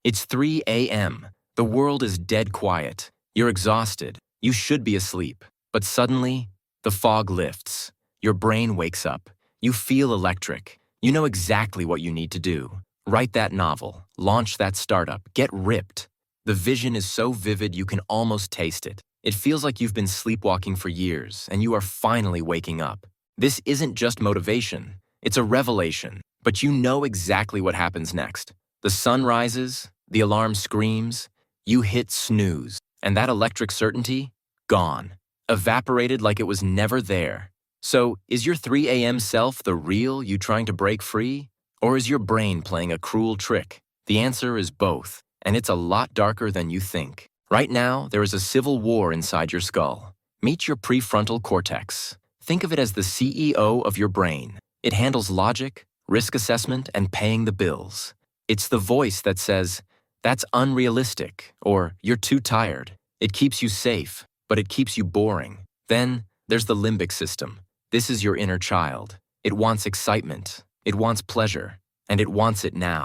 It's 3 a.m. The world is dead quiet. You're exhausted. You should be asleep. But suddenly, the fog lifts. Your brain wakes up. You feel electric. You know exactly what you need to do. Write that novel. Launch that startup. Get ripped. The vision is so vivid you can almost taste it. It feels like you've been sleepwalking for years, and you are finally waking up. This isn't just motivation. It's a revelation. But you know exactly what happens next. The sun rises, the alarm screams, you hit snooze, and that electric certainty? Gone. Evaporated like it was never there. So, is your 3 a.m. self the real you trying to break free? Or is your brain playing a cruel trick? The answer is both, and it's a lot darker than you think. Right now, there is a civil war inside your skull. Meet your prefrontal cortex. Think of it as the CEO of your brain. It handles logic, risk assessment, and paying the bills. It's the voice that says, "That's unrealistic," or "You're too tired." It keeps you safe, but it keeps you boring. Then, there's the limbic system. This is your inner child. It wants excitement, it wants pleasure, and it wants it now.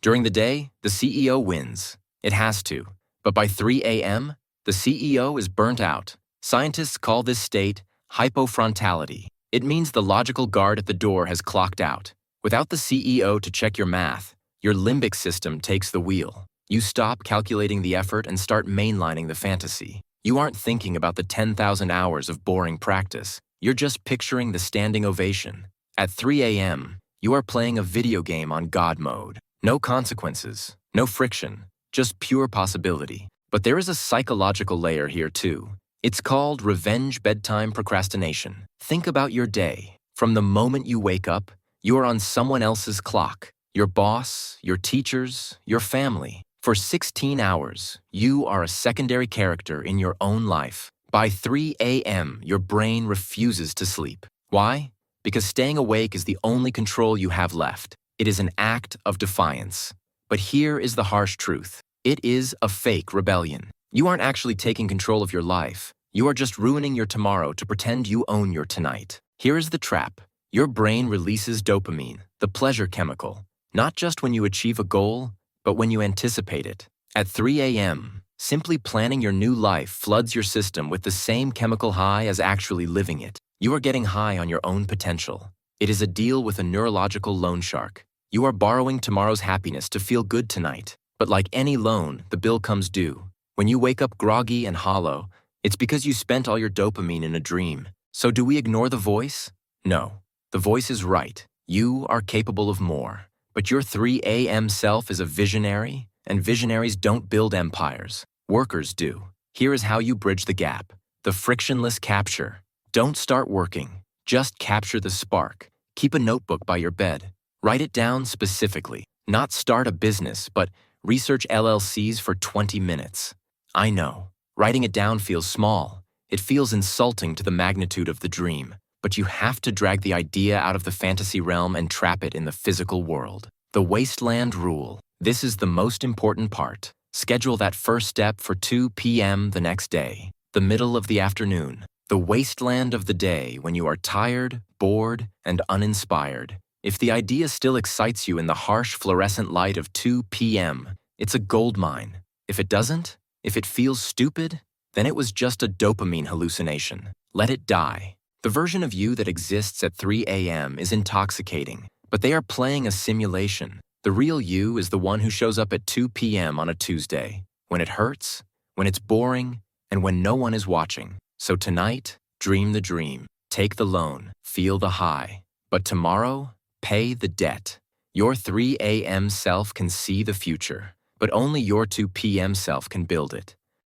During the day, the CEO wins. It has to. But by 3 a.m., the CEO is burnt out. Scientists call this state hypofrontality. It means the logical guard at the door has clocked out. Without the CEO to check your math, your limbic system takes the wheel. You stop calculating the effort and start mainlining the fantasy. You aren't thinking about the 10,000 hours of boring practice. You're just picturing the standing ovation. At 3 a.m., you are playing a video game on God mode. No consequences, no friction, just pure possibility. But there is a psychological layer here too. It's called revenge bedtime procrastination. Think about your day. From the moment you wake up, you are on someone else's clock. Your boss, your teachers, your family. For 16 hours, you are a secondary character in your own life. By 3 a.m., your brain refuses to sleep. Why? Because staying awake is the only control you have left. It is an act of defiance. But here is the harsh truth. It is a fake rebellion. You aren't actually taking control of your life. You are just ruining your tomorrow to pretend you own your tonight. Here is the trap. Your brain releases dopamine, the pleasure chemical, not just when you achieve a goal, but when you anticipate it. At 3 a.m., simply planning your new life floods your system with the same chemical high as actually living it. You are getting high on your own potential. It is a deal with a neurological loan shark. You are borrowing tomorrow's happiness to feel good tonight. But like any loan, the bill comes due. When you wake up groggy and hollow, it's because you spent all your dopamine in a dream. So do we ignore the voice? No. The voice is right. You are capable of more. But your 3 a.m. self is a visionary, and visionaries don't build empires. Workers do. Here is how you bridge the gap. The frictionless capture. Don't start working. Just capture the spark. Keep a notebook by your bed. Write it down specifically. Not start a business, but research LLCs for 20 minutes. I know. Writing it down feels small. It feels insulting to the magnitude of the dream. But you have to drag the idea out of the fantasy realm and trap it in the physical world. The wasteland rule. This is the most important part. Schedule that first step for 2 p.m. the next day, the middle of the afternoon, the wasteland of the day when you are tired, bored, and uninspired. If the idea still excites you in the harsh fluorescent light of 2 p.m., it's a gold mine. If it doesn't, if it feels stupid, then it was just a dopamine hallucination. Let it die. The version of you that exists at 3 a.m. is intoxicating, but they are playing a simulation. The real you is the one who shows up at 2 p.m. on a Tuesday, when it hurts, when it's boring, and when no one is watching. So tonight, dream the dream, take the loan, feel the high. But tomorrow, pay the debt. Your 3 a.m. self can see the future, but only your 2 p.m. self can build it.